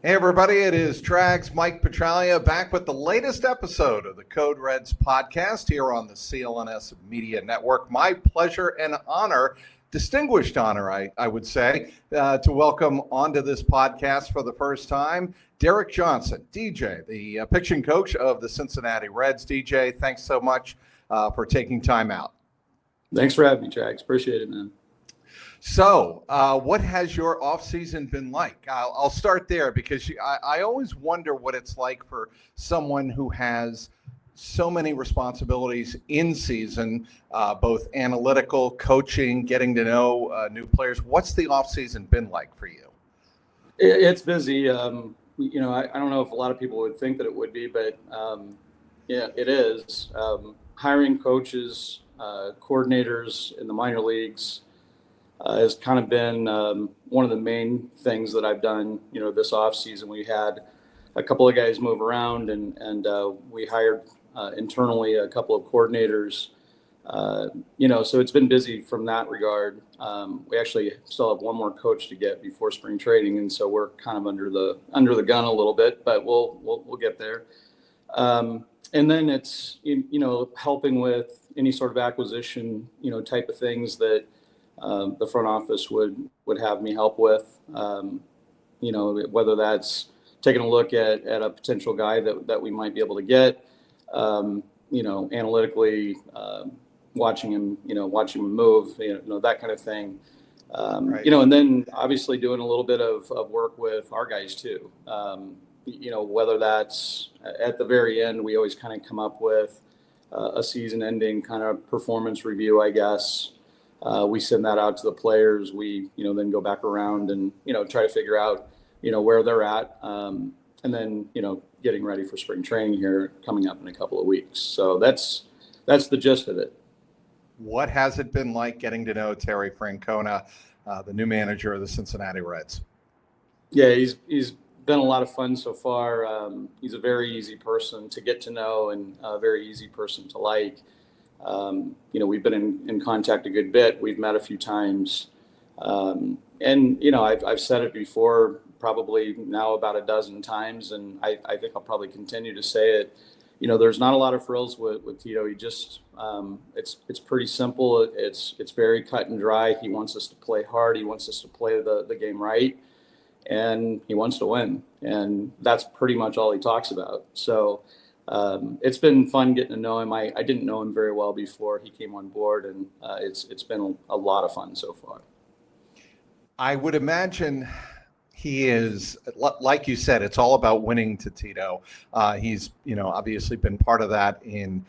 Hey everybody, it is Trags, Mike Petralia, back with the latest episode of the Code Reds podcast here on the CLNS Media Network. My pleasure and honor, distinguished honor, I would say, to welcome onto this podcast for the first time, Derek Johnson, DJ, the pitching coach of the Cincinnati Reds. DJ, thanks so much for taking time out. Thanks for having me, Trags. Appreciate it, man. So what has your offseason been like? I'll start there because I always wonder what it's like for someone who has so many responsibilities in season, both analytical, coaching, getting to know new players. What's the offseason been like for you? It's busy. I don't know if a lot of people would think that it would be, but yeah, it is. Hiring coaches, coordinators in the minor leagues, has kind of been one of the main things that I've done, this off season. We had a couple of guys move around and we hired internally a couple of coordinators, so it's been busy from that regard. We actually still have one more coach to get before spring training. And so we're kind of under the gun a little bit, but we'll get there. And then it's, helping with any sort of acquisition, type of things that, the front office would have me help with, whether that's taking a look at a potential guy that we might be able to get, analytically, watching him move, that kind of thing. Right. And then obviously doing a little bit of work with our guys too. Whether that's at the very end, we always kind of come up with a season ending kind of performance review, I guess. We send that out to the players. We, then go back around and, try to figure out, where they're at. And then, getting ready for spring training here coming up in a couple of weeks. So that's the gist of it. What has it been like getting to know Terry Francona, the new manager of the Cincinnati Reds? Yeah, he's been a lot of fun so far. He's a very easy person to get to know and a very easy person to like. We've been in contact a good bit. We've met a few times. And I've said it before, probably now about a dozen times, and I think I'll probably continue to say it. There's not a lot of frills with Tito. He just, it's pretty simple. It's very cut and dry. He wants us to play hard. He wants us to play the game right, and he wants to win. And that's pretty much all he talks about. So, it's been fun getting to know him. I didn't know him very well before he came on board, and it's been a lot of fun so far. I would imagine he is, like you said, it's all about winning to Tito. He's, obviously been part of that in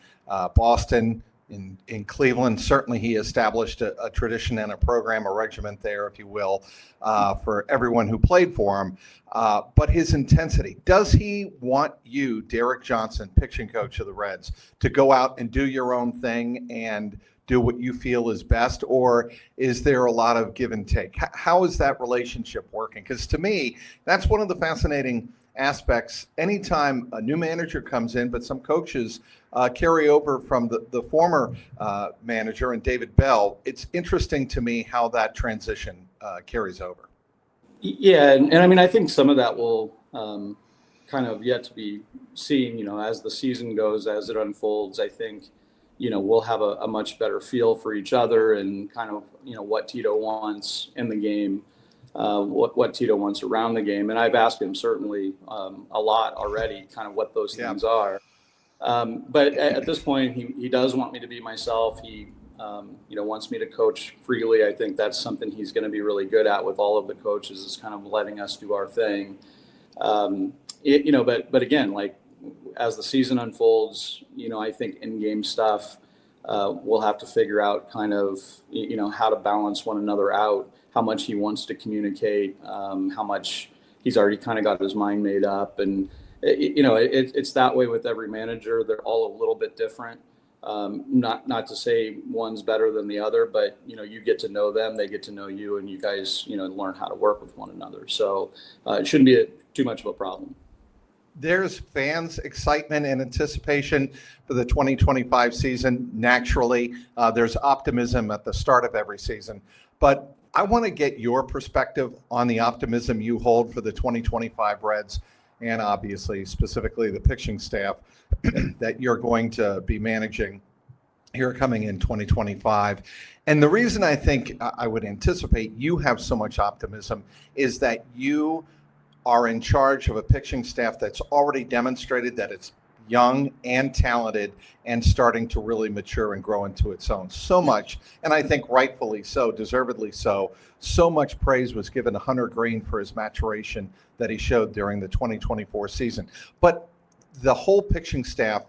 Boston, in Cleveland. Certainly he established a tradition and a program, a regiment there, if you will, for everyone who played for him. But his intensity, does he want you, Derek Johnson, pitching coach of the Reds, to go out and do your own thing and do what you feel is best? Or is there a lot of give and take? How is that relationship working? Because to me, that's one of the fascinating aspects. Anytime a new manager comes in, but some coaches carry over from the former manager and David Bell, it's interesting to me how that transition carries over. Yeah, and I mean, I think some of that will kind of yet to be seen, as the season goes, as it unfolds. I think, we'll have a much better feel for each other and kind of, what Tito wants in the game, what Tito wants around the game. And I've asked him certainly a lot already, kind of what those things are. But at this point, he does want me to be myself. He, wants me to coach freely. I think that's something he's going to be really good at with all of the coaches, is kind of letting us do our thing. But again, like as the season unfolds, I think in-game stuff, we'll have to figure out kind of, how to balance one another out, how much he wants to communicate, how much he's already kind of got his mind made up. And, it's that way with every manager. They're all a little bit different. Not to say one's better than the other, but, you get to know them, they get to know you, and you guys, learn how to work with one another. So it shouldn't be too much of a problem. There's fans' excitement and anticipation for the 2025 season. Naturally, there's optimism at the start of every season. But I want to get your perspective on the optimism you hold for the 2025 Reds, and obviously specifically the pitching staff that you're going to be managing here coming in 2025. And the reason I think I would anticipate you have so much optimism is that you are in charge of a pitching staff that's already demonstrated that it's young and talented and starting to really mature and grow into its own so much. And I think rightfully so, deservedly so. So much praise was given to Hunter Greene for his maturation that he showed during the 2024 season. But the whole pitching staff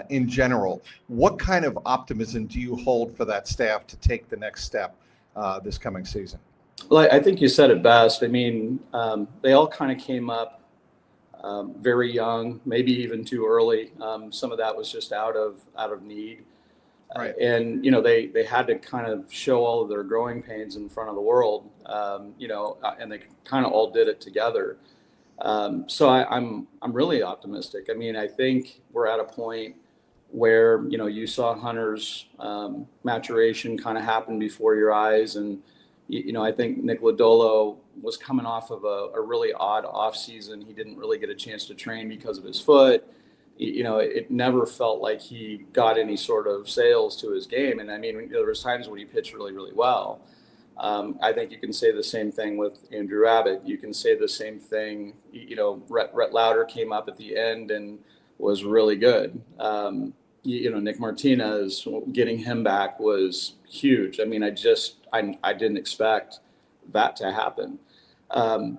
in general, what kind of optimism do you hold for that staff to take the next step this coming season? Well, I think you said it best. I mean, they all kind of came up very young, maybe even too early. Some of that was just out of need. Right. And, they had to kind of show all of their growing pains in front of the world, and they kind of all did it together. So I'm really optimistic. I mean, I think we're at a point where, you saw Hunter's maturation kind of happen before your eyes. And, I think Nick Lodolo was coming off of a really odd off season. He didn't really get a chance to train because of his foot. It never felt like he got any sort of sales to his game. And I mean, there was times when he pitched really, really well. I think you can say the same thing with Andrew Abbott. You can say the same thing. Rhett Lauder came up at the end and was really good. Nick Martinez, getting him back was huge. I mean, I didn't expect that to happen.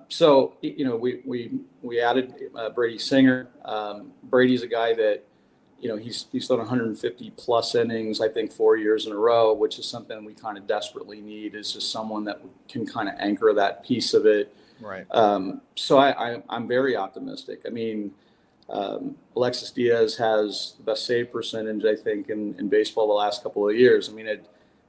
So we added Brady Singer. Brady's a guy that, he's thrown 150 plus innings, I think 4 years in a row, which is something we kind of desperately need, is just someone that can kind of anchor that piece of it. Right. So I'm very optimistic. I mean, Alexis Diaz has the best save percentage, I think, in baseball the last couple of years. I mean,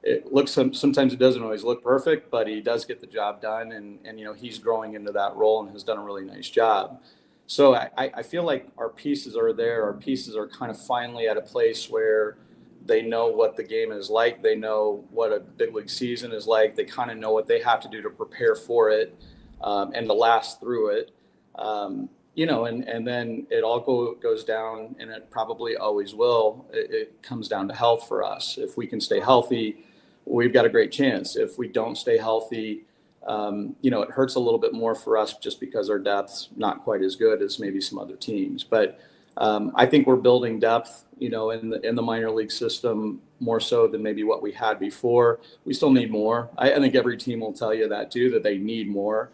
it looks, sometimes it doesn't always look perfect, but he does get the job done. And he's growing into that role and has done a really nice job. So I feel like our pieces are there. Our pieces are kind of finally at a place where they know what the game is like. They know what a big league season is like. They kind of know what they have to do to prepare for it and to last through it. And then it all goes down, and it probably always will. It comes down to health for us. If we can stay healthy, we've got a great chance. If we don't stay healthy, it hurts a little bit more for us just because our depth's not quite as good as maybe some other teams. But I think we're building depth, in the minor league system more so than maybe what we had before. We still need more. I think every team will tell you that too, that they need more.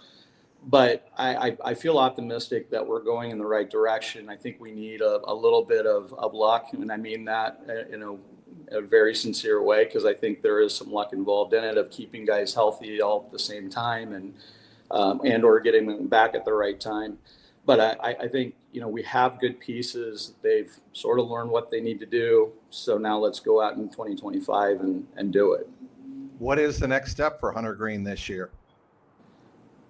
But I feel optimistic that we're going in the right direction. I think we need a little bit of luck, and I mean that in a very sincere way, because I think there is some luck involved in it of keeping guys healthy all at the same time and or getting them back at the right time. But I think, we have good pieces. They've sort of learned what they need to do. So now let's go out in 2025 and do it. What is the next step for Hunter Greene this year?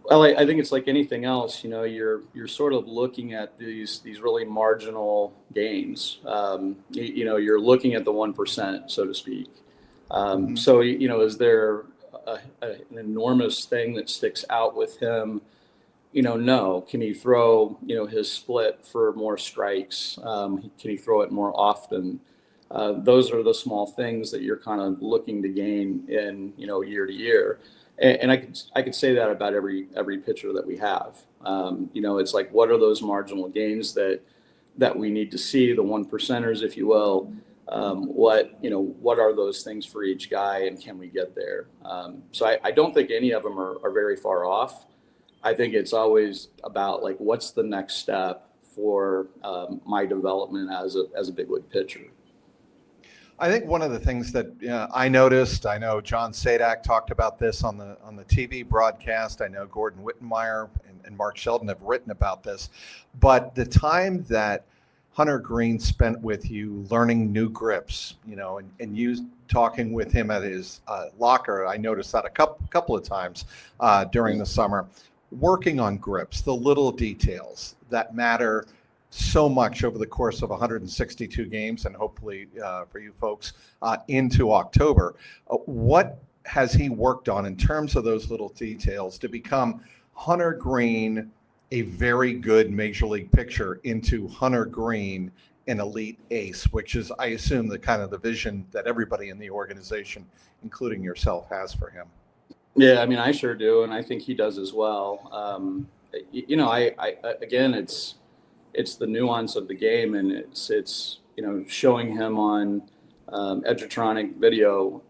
Well, I think it's like anything else. You're sort of looking at these really marginal gains. You're looking at the 1%, so to speak. So is there an enormous thing that sticks out with him? No. Can he throw his split for more strikes? Can he throw it more often? Those are the small things that you're kind of looking to gain in year to year. And I could say that about every pitcher that we have. It's like, what are those marginal gains that we need to see, the 1%ers, if you will? What are those things for each guy, and can we get there? So I don't think any of them are very far off. I think it's always about, like, what's the next step for my development as a big league pitcher. I think one of the things that I noticed, I know John Sadak talked about this on the TV broadcast. I know Gordon Wittenmeyer and Mark Sheldon have written about this. But the time that Hunter Greene spent with you learning new grips, and you talking with him at his locker, I noticed that a couple of times during the summer, working on grips, the little details that matter so much over the course of 162 games, and hopefully for you folks into October. What has he worked on in terms of those little details to become Hunter Greene, a very good major league pitcher, into Hunter Greene, an elite ace, which is, I assume, the kind of the vision that everybody in the organization, including yourself, has for him? Yeah, I mean, I sure do, and I think he does as well. I again, it's the nuance of the game, and it's showing him on Edgertronic video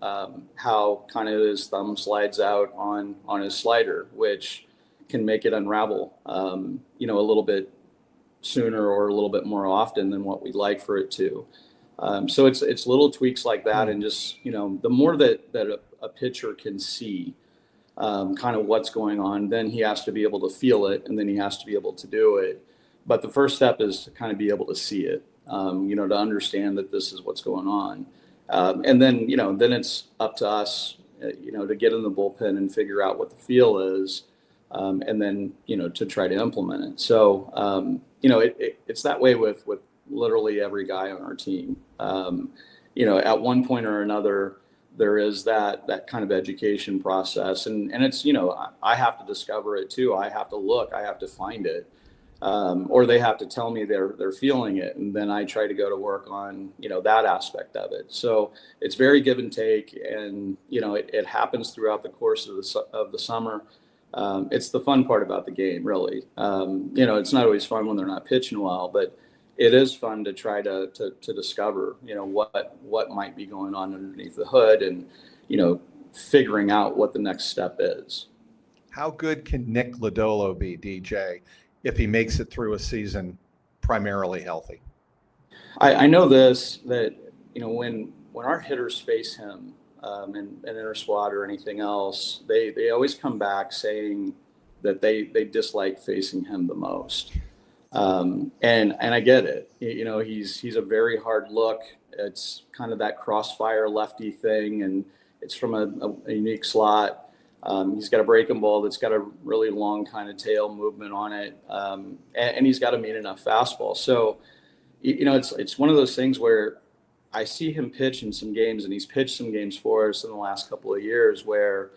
how kind of his thumb slides out on his slider, which can make it unravel, a little bit sooner or a little bit more often than what we'd like for it to. So it's little tweaks like that, and just the more that a pitcher can see kind of what's going on, then he has to be able to feel it, and then he has to be able to do it. But the first step is to kind of be able to see it, to understand that this is what's going on. And then it's up to us, to get in the bullpen and figure out what the feel is, and then, to try to implement it. So, it's that way with literally every guy on our team. At one point or another, there is that kind of education process, and it's, I have to discover it too. I have to look, I have to find it. Or they have to tell me they're feeling it, and then I try to go to work on that aspect of it. So it's very give and take, and it happens throughout the course of the summer. It's the fun part about the game, really. It's not always fun when they're not pitching well, but it is fun to try to discover what might be going on underneath the hood, and figuring out what the next step is. How good can Nick Lodolo be, DJ, if he makes it through a season primarily healthy? I know that when our hitters face him in inner squad or anything else, they always come back saying that they dislike facing him the most. And I get it. He's a very hard look. It's kind of that crossfire lefty thing, and it's from a unique slot. He's got a breaking ball that's got a really long kind of tail movement on it, and he's got a mean enough fastball. So, it's one of those things where I see him pitch in some games, and he's pitched some games for us in the last couple of years, where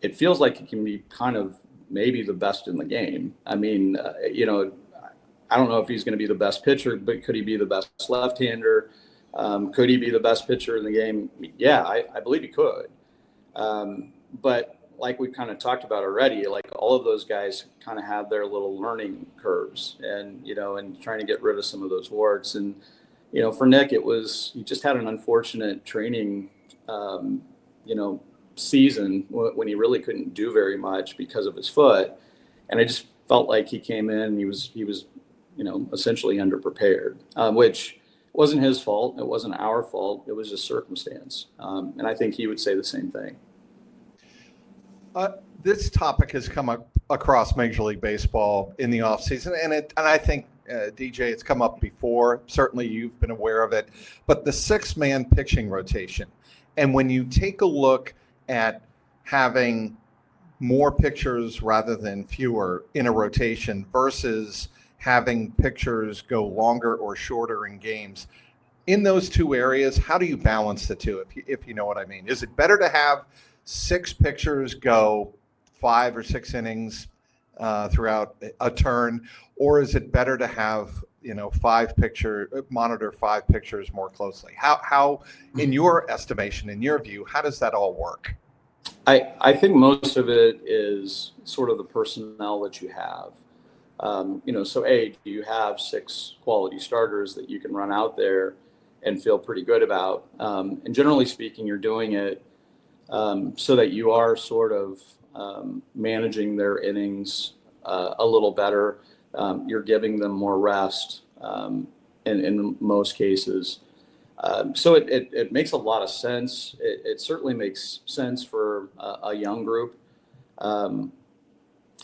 it feels like he can be kind of maybe the best in the game. I mean, I don't know if he's going to be the best pitcher, but could he be the best left-hander? Could he be the best pitcher in the game? Yeah, I believe he could. But like we kind of talked about already, like all of those guys kind of have their little learning curves, and and trying to get rid of some of those warts. And for Nick, he just had an unfortunate training season when he really couldn't do very much because of his foot, and I just felt like he came in and he was essentially underprepared, which wasn't his fault. It wasn't our fault. It was just circumstance, and I think he would say the same thing. This topic has come up across Major League Baseball in the offseason, and I think, DJ, it's come up before. Certainly you've been aware of it. But the six-man pitching rotation, and when you take a look at having more pitchers rather than fewer in a rotation versus having pitchers go longer or shorter in games, in those two areas, how do you balance the two, if you know what I mean? Is it better to have six pitchers go 5 or 6 innings throughout a turn, or is it better to have monitor 5 pitchers more closely? How in your estimation, in your view, how does that all work? I think most of it is sort of the personnel that you have. So do you have 6 quality starters that you can run out there and feel pretty good about? And generally speaking, you're doing it so that you are sort of managing their innings a little better. You're giving them more rest in most cases. So it makes a lot of sense. It certainly makes sense for a young group.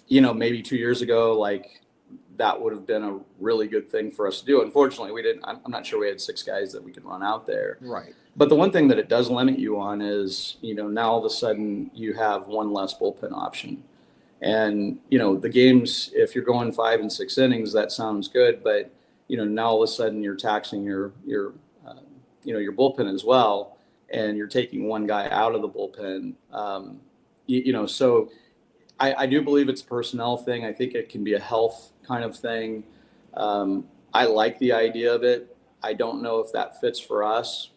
Maybe 2 years ago, like that would have been a really good thing for us to do. Unfortunately, we didn't. I'm not sure we had 6 guys that we could run out there. Right. But the one thing that it does limit you on is, now all of a sudden you have one less bullpen option. And, the games, if you're going 5 and 6 innings, that sounds good. But, now all of a sudden you're taxing your bullpen as well. and you're taking one guy out of the bullpen. So I do believe it's a personnel thing. I think it can be a health kind of thing. I like the idea of it. I don't know if that fits for us.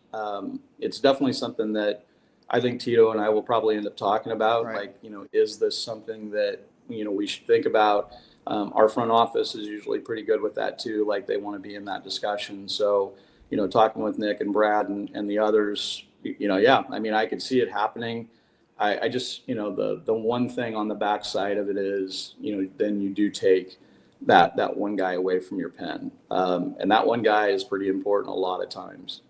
It's definitely something that I think Tito and I will probably end up talking about. Right. Like, is this something that, we should think about? Our front office is usually pretty good with that too. Like, they want to be in that discussion. So, talking with Nick and Brad and the others, yeah, I mean, I could see it happening. I just, the one thing on the backside of it is, then you do take that one guy away from your pen. And that one guy is pretty important a lot of times.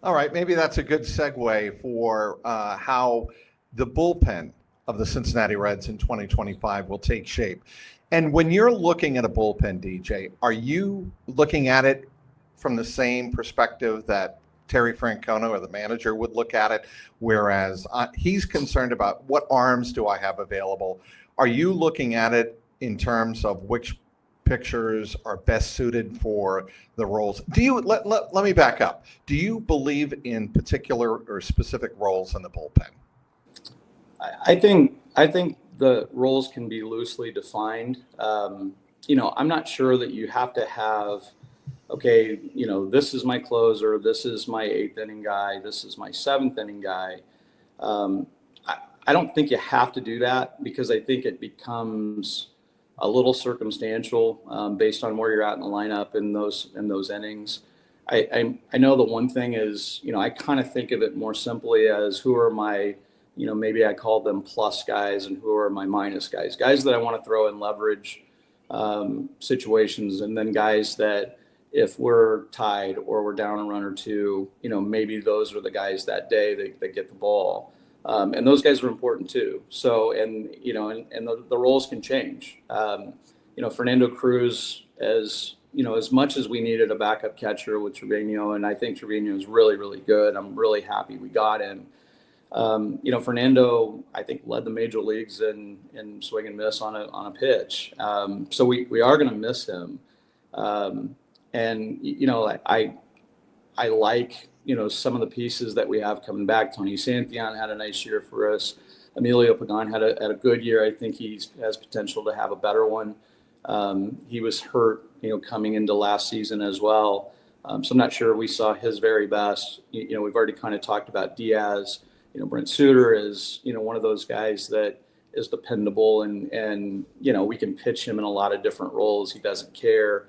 All right, maybe that's a good segue for how the bullpen of the Cincinnati Reds in 2025 will take shape. And when you're looking at a bullpen, DJ, are you looking at it from the same perspective that Terry Francona or the manager would look at it, whereas he's concerned about what arms do I have available? Are you looking at it in terms of which pitchers are best suited for the roles? Do you let me back up? Do you believe in particular or specific roles in the bullpen? I think the roles can be loosely defined. I'm not sure that you have to have, okay, this is my closer, this is my 8th inning guy, this is my 7th inning guy. I don't think you have to do that, because I think it becomes a little circumstantial based on where you're at in the lineup in those innings. I know the one thing is, I kind of think of it more simply as who are my, maybe I call them plus guys, and who are my minus guys that I want to throw in leverage situations, and then guys that if we're tied or we're down a run or two, maybe those are the guys that day that get the ball. And those guys are important too. So, and the roles can change. Fernando Cruz, as much as we needed a backup catcher with Trevino, and I think Trevino is really, really good. I'm really happy we got him. Fernando, I think, led the major leagues in swing and miss on a pitch. So we are going to miss him. I like, some of the pieces that we have coming back. Tony Santillan had a nice year for us. Emilio Pagan had a good year. I think he has potential to have a better one. He was hurt, coming into last season as well. So I'm not sure we saw his very best. We've already kind of talked about Diaz. Brent Suter is, one of those guys that is dependable, and we can pitch him in a lot of different roles. He doesn't care.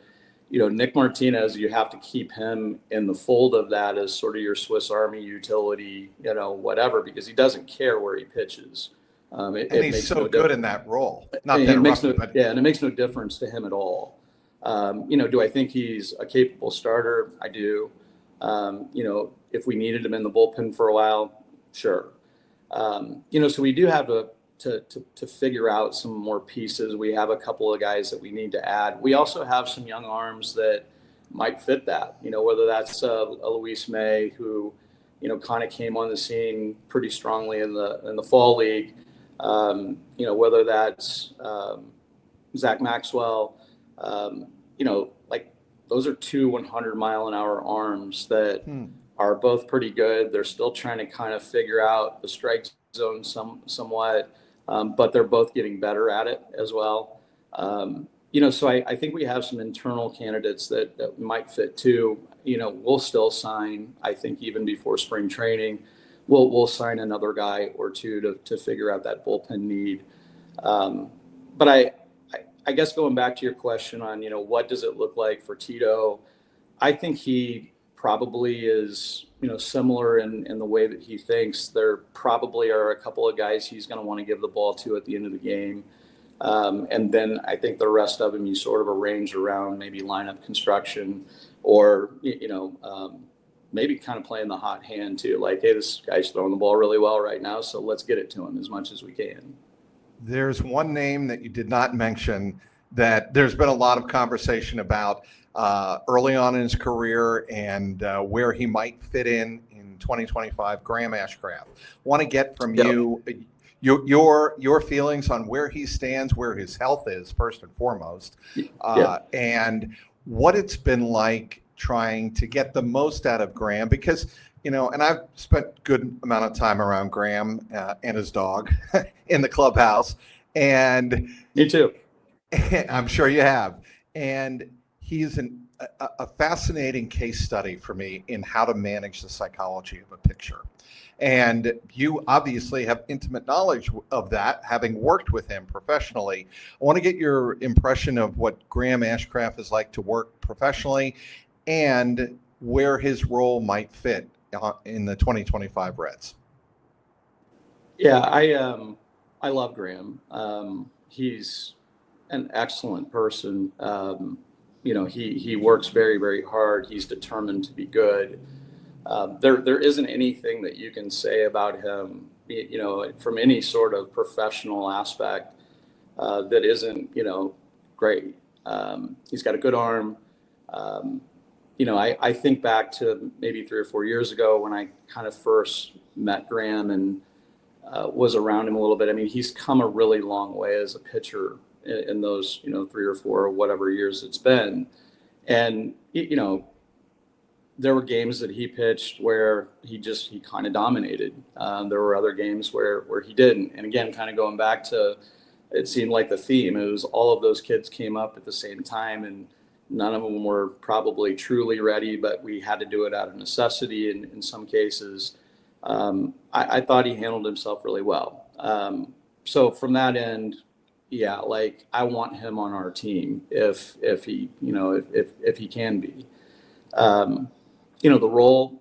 Nick Martinez, you have to keep him in the fold of that as sort of your Swiss Army utility, whatever, because he doesn't care where he pitches. And he's so good in that role. And it makes no difference to him at all. Do I think he's a capable starter? I do. If we needed him in the bullpen for a while, sure. So we do have to figure out some more pieces. We have a couple of guys that we need to add. We also have some young arms that might fit that, whether that's a Luis May, who, kind of came on the scene pretty strongly in the fall league. Whether that's Zach Maxwell, those are two 100-mile-an-hour arms that are both pretty good. They're still trying to kind of figure out the strike zone somewhat. But they're both getting better at it as well. So I think we have some internal candidates that might fit too. We'll still sign, I think, even before spring training, we'll sign another guy or two to figure out that bullpen need. But I guess going back to your question on, what does it look like for Tito? I think he probably is, similar in the way that he thinks. There probably are a couple of guys he's going to want to give the ball to at the end of the game. And then I think the rest of them, you sort of arrange around maybe lineup construction or, maybe kind of playing the hot hand too. Like, hey, this guy's throwing the ball really well right now, so let's get it to him as much as we can. There's one name that you did not mention that there's been a lot of conversation about early on in his career and where he might fit in 2025, Graham Ashcraft. Want to get from you your feelings on where he stands, where his health is, first and foremost, and what it's been like trying to get the most out of Graham, because And I've spent good amount of time around Graham and his dog in the clubhouse, and Me too. I'm sure you have. And he's a fascinating case study for me in how to manage the psychology of a pitcher. And you obviously have intimate knowledge of that, having worked with him professionally. I want to get your impression of what Graham Ashcraft is like to work professionally and where his role might fit in the 2025 Reds. Yeah, I love Graham. He's an excellent person. He works very, very hard. He's determined to be good. There isn't anything that you can say about him, from any sort of professional aspect that isn't, great. He's got a good arm. I think back to maybe 3 or 4 years ago when I kind of first met Graham and was around him a little bit. I mean, he's come a really long way as a pitcher in those, 3 or 4 or whatever years it's been. And, there were games that he pitched where he kind of dominated. There were other games where he didn't. And again, kind of going back to, it seemed like the theme, it was all of those kids came up at the same time and none of them were probably truly ready, but we had to do it out of necessity in some cases. I thought he handled himself really well. So from that end, yeah, like I want him on our team if he, if he can be. The role,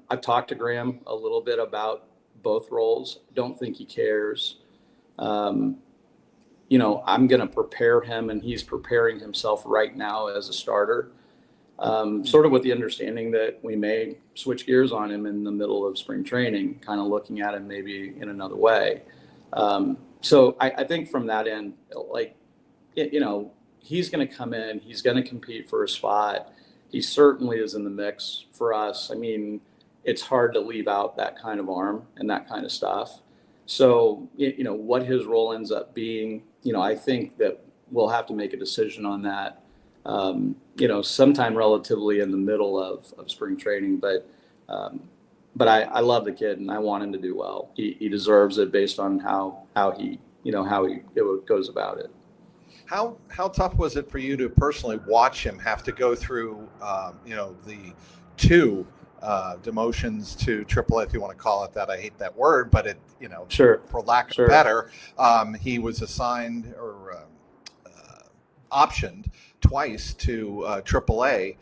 I've talked to Graham a little bit about both roles. Don't think he cares. I'm going to prepare him and he's preparing himself right now as a starter, sort of with the understanding that we may switch gears on him in the middle of spring training, kind of looking at him maybe in another way. So I think from that end, he's going to come in, he's going to compete for a spot. He certainly is in the mix for us. I mean, it's hard to leave out that kind of arm and that kind of stuff. So, what his role ends up being, I think that we'll have to make a decision on that, sometime relatively in the middle of spring training. But I love the kid and I want him to do well. He deserves it based on how he goes about it. How tough was it for you to personally watch him have to go through, the 2 demotions to AAA, if you want to call it that? I hate that word, but it, Sure. for lack of better, he was assigned or optioned twice to AAA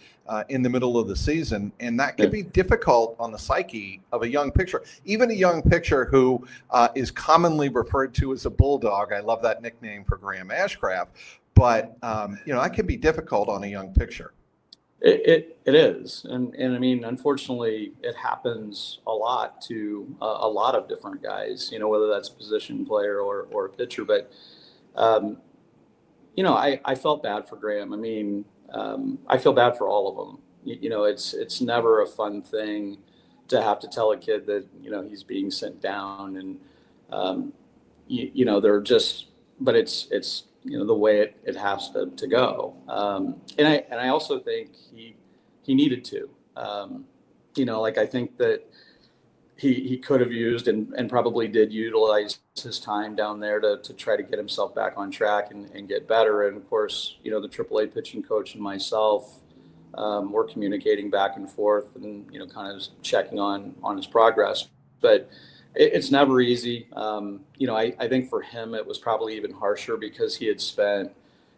in the middle of the season, and that can be difficult on the psyche of a young pitcher, even a young pitcher who is commonly referred to as a bulldog. I love that nickname for Graham Ashcraft, but that can be difficult on a young pitcher. It is, and I mean, unfortunately, it happens a lot to a lot of different guys. Whether that's a position player or a pitcher, but. I felt bad for Graham. I mean, I feel bad for all of them. It's never a fun thing to have to tell a kid that, he's being sent down and, they're just, but it's, the way it has to go. And I also think he needed to, I think that he could have used and probably did utilize his time down there to try to get himself back on track and get better. And of course, the AAA pitching coach and myself, we're communicating back and forth and, kind of checking on his progress, but it's never easy. I think for him, it was probably even harsher because he had spent,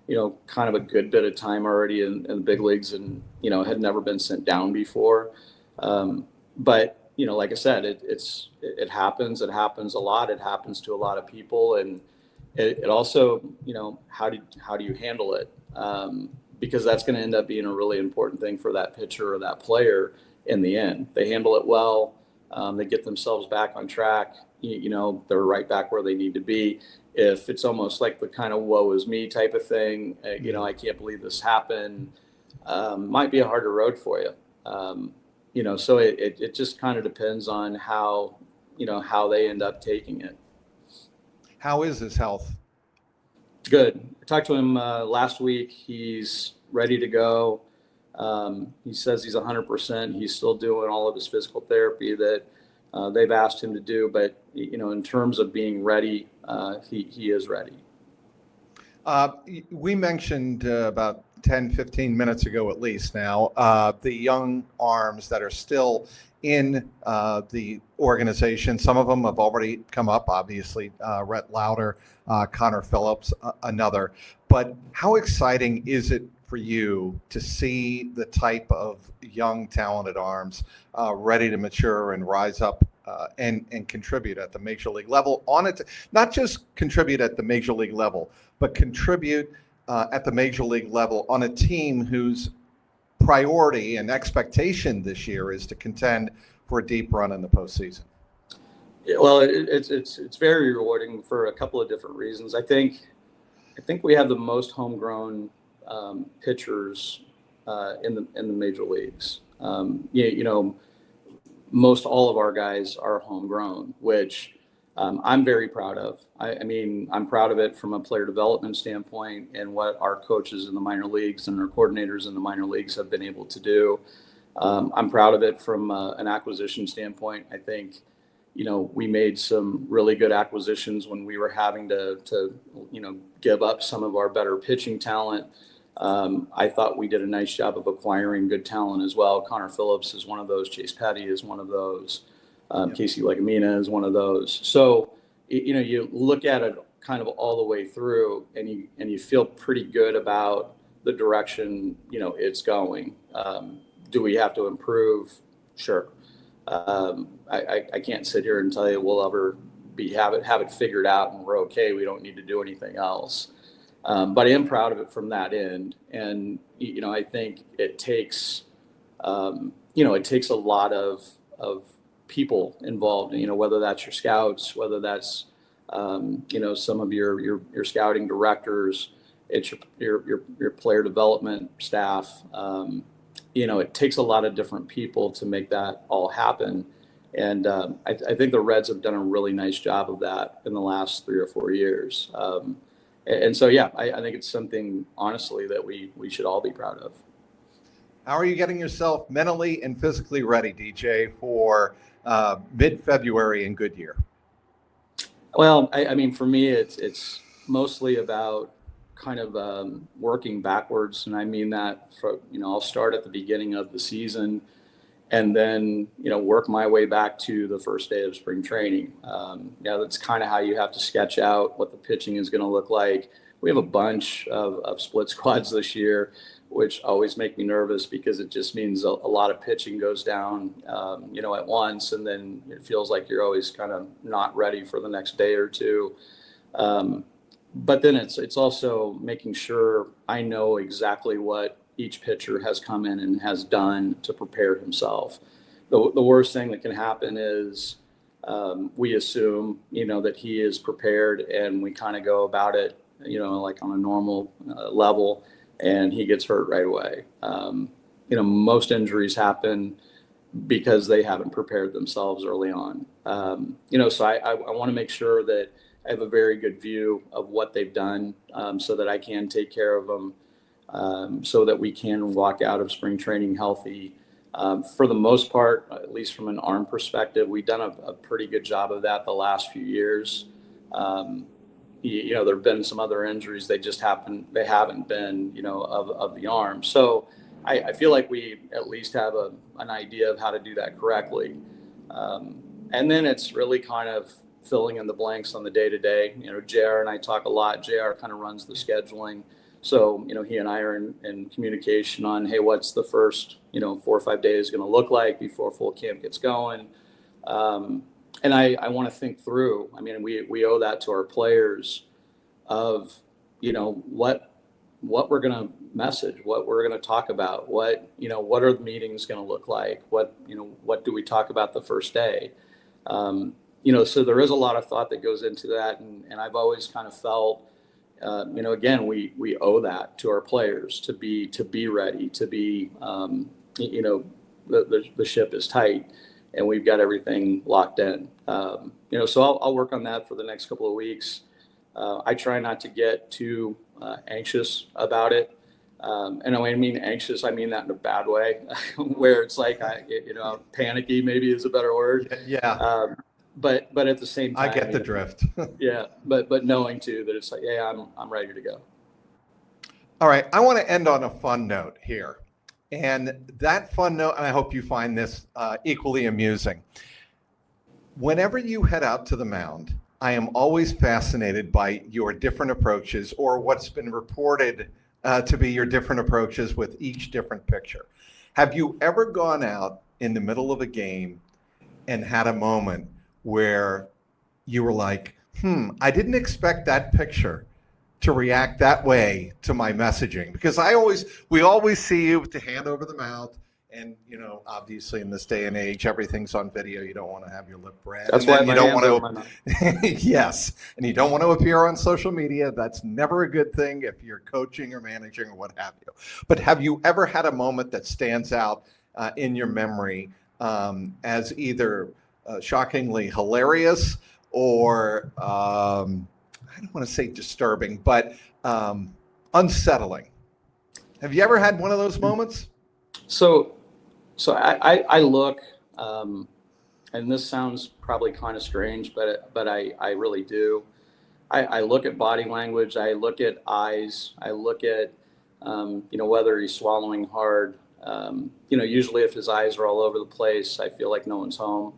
kind of a good bit of time already in the big leagues and, had never been sent down before. But like I said, it happens. It happens a lot. It happens to a lot of people, and it also, how do you handle it? Because that's going to end up being a really important thing for that pitcher or that player in the end. They handle it well. They get themselves back on track. They're right back where they need to be. If it's almost like the kind of woe is me type of thing, I can't believe this happened, might be a harder road for you. So it just kind of depends on how they end up taking it. How is his health? Good. I talked to him last week. He's ready to go. He says he's 100%. He's still doing all of his physical therapy that they've asked him to do. But, in terms of being ready, he is ready. We mentioned about 10, 15 minutes ago, at least now, the young arms that are still in the organization. Some of them have already come up, obviously, Rhett Lauder, Connor Phillips, another. But how exciting is it for you to see the type of young, talented arms ready to mature and rise up and contribute at the major league level not just contribute at the major league level, but contribute at the major league level on a team whose priority and expectation this year is to contend for a deep run in the postseason? Yeah, well, it's very rewarding for a couple of different reasons. I think we have the most homegrown pitchers in the major leagues. Most all of our guys are homegrown, which I'm very proud of. I mean, I'm proud of it from a player development standpoint and what our coaches in the minor leagues and our coordinators in the minor leagues have been able to do. I'm proud of it from an acquisition standpoint. I think, we made some really good acquisitions when we were having to give up some of our better pitching talent. I thought we did a nice job of acquiring good talent as well. Connor Phillips is one of those. Chase Petty is one of those. Casey Legamina is one of those. So, you look at it kind of all the way through, and you feel pretty good about the direction, it's going. Do we have to improve? Sure. I can't sit here and tell you we'll ever have it figured out and we're okay. We don't need to do anything else. But I am proud of it from that end. And, I think it takes, it takes a lot of people involved, whether that's your scouts, whether that's, some of your scouting directors, it's your player development staff. It takes a lot of different people to make that all happen. And I think the Reds have done a really nice job of that in the last 3 or 4 years. And so, yeah, I think it's something, honestly, that we should all be proud of. How are you getting yourself mentally and physically ready, DJ, for mid-February in Goodyear? Well, I mean, for me, it's mostly about kind of working backwards. And I mean that, I'll start at the beginning of the season and then, work my way back to the first day of spring training. That's kind of how you have to sketch out what the pitching is going to look like. We have a bunch of split squads this year, which always make me nervous because it just means a lot of pitching goes down, at once. And then it feels like you're always kind of not ready for the next day or two. But then it's also making sure I know exactly what each pitcher has come in and has done to prepare himself. The worst thing that can happen is we assume, that he is prepared and we kind of go about it, like on a normal level, and he gets hurt right away. Most injuries happen because they haven't prepared themselves early on. So I want to make sure that I have a very good view of what they've done so that I can take care of them, so that we can walk out of spring training healthy. For the most part, at least from an arm perspective, we've done a pretty good job of that the last few years. There have been some other injuries. They haven't been, of the arm. So I feel like we at least have an idea of how to do that correctly. And then it's really kind of filling in the blanks on the day-to-day. JR and I talk a lot. JR kind of runs the scheduling. So, he and I are in communication on, hey, what's the first, 4 or 5 days going to look like before full camp gets going? And I want to think through. I mean, we owe that to our players of, what we're going to message, what we're going to talk about, what are the meetings going to look like? What do we talk about the first day? So there is a lot of thought that goes into that. And I've always kind of felt, again, we owe that to our players to be ready, to be, the ship is tight and we've got everything locked in. So I'll work on that for the next couple of weeks. I try not to get too anxious about it. And when I mean anxious, I mean that in a bad way, where it's like, panicky maybe is a better word. Yeah. But at the same time, I get the drift. Yeah. But knowing too, that it's like, yeah, I'm ready to go. All right. I want to end on a fun note here. And that fun note, and I hope you find this equally amusing. Whenever you head out to the mound, I am always fascinated by your different approaches, or what's been reported to be your different approaches with each different picture. Have you ever gone out in the middle of a game and had a moment where you were like, I didn't expect that picture to react that way to my messaging? Because we always see you with the hand over the mouth. And, obviously in this day and age, everything's on video. You don't want to have your lip read. That's why you don't want to. Yes. And you don't want to appear on social media. That's never a good thing if you're coaching or managing or what have you. But have you ever had a moment that stands out in your memory as either shockingly hilarious or, I don't want to say disturbing, but unsettling? Have you ever had one of those moments? So I look, and this sounds probably kind of strange, but I really do. I look at body language. I look at eyes. I look at, whether he's swallowing hard. Usually if his eyes are all over the place, I feel like no one's home.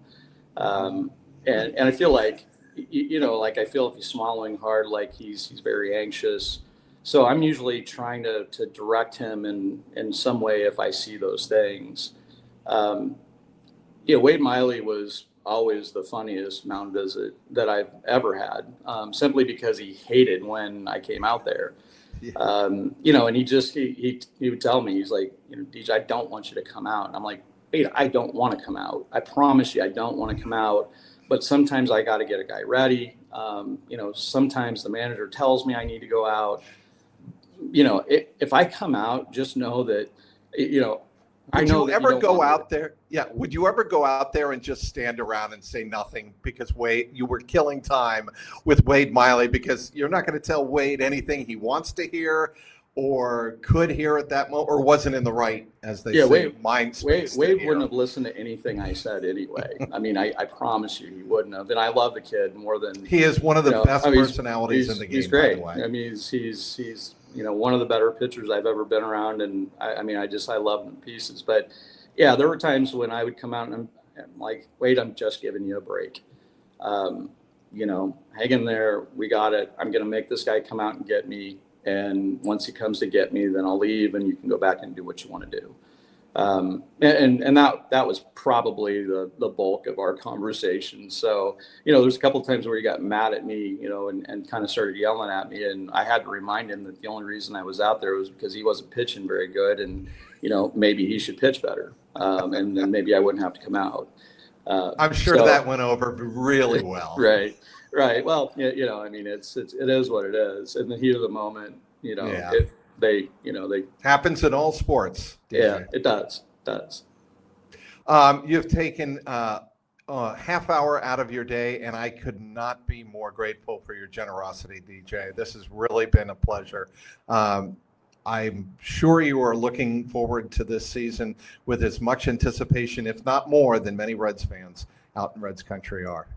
And I feel like, I feel if he's swallowing hard, like he's very anxious. So I'm usually trying to direct him in some way if I see those things. Wade Miley was always the funniest mound visit that I've ever had, simply because he hated when I came out there. Yeah. And he would tell me, he's like, DJ, I don't want you to come out. And I'm like, Wade, I don't want to come out. I promise you, I don't want to come out. But sometimes I got to get a guy ready. Sometimes the manager tells me I need to go out. If I come out, just know that, I know. Would you ever go out there? Yeah. Would you ever go out there and just stand around and say nothing because you were killing time with Wade Miley, because you're not going to tell Wade anything he wants to hear or could hear at that moment, or wasn't in the right, as they say, mind space? Wade wouldn't have listened to anything I said anyway. I mean, I promise you he wouldn't have. And I love the kid more than... He is one of the best personalities in the game, he's great. By the way. I mean, he's one of the better pitchers I've ever been around. And I love him to pieces. But yeah, there were times when I would come out and I'm like, Wade, I'm just giving you a break. Hang in there. We got it. I'm going to make this guy come out and get me. And once he comes to get me, then I'll leave and you can go back and do what you want to do. And that was probably the bulk of our conversation. So, there's a couple of times where he got mad at me, and kind of started yelling at me. And I had to remind him that the only reason I was out there was because he wasn't pitching very good. And, maybe he should pitch better. And then maybe I wouldn't have to come out. I'm sure that went over really well. Right. Well, it is what it is. In the heat of the moment, they happens in all sports. DJ. Yeah, it does. You've taken a half hour out of your day, and I could not be more grateful for your generosity, DJ. This has really been a pleasure. I'm sure you are looking forward to this season with as much anticipation, if not more, than many Reds fans out in Reds country are.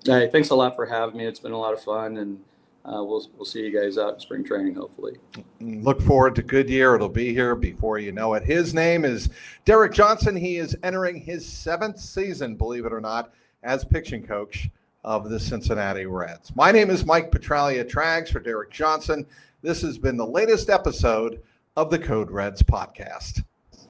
Hey, thanks a lot for having me. It's been a lot of fun, and we'll see you guys out in spring training, hopefully. Look forward to Goodyear. It'll be here before you know it. His name is Derek Johnson. He is entering his 7th season, believe it or not, as pitching coach of the Cincinnati Reds. My name is Mike Petralia, Trags for Derek Johnson. This has been the latest episode of the Code Reds podcast.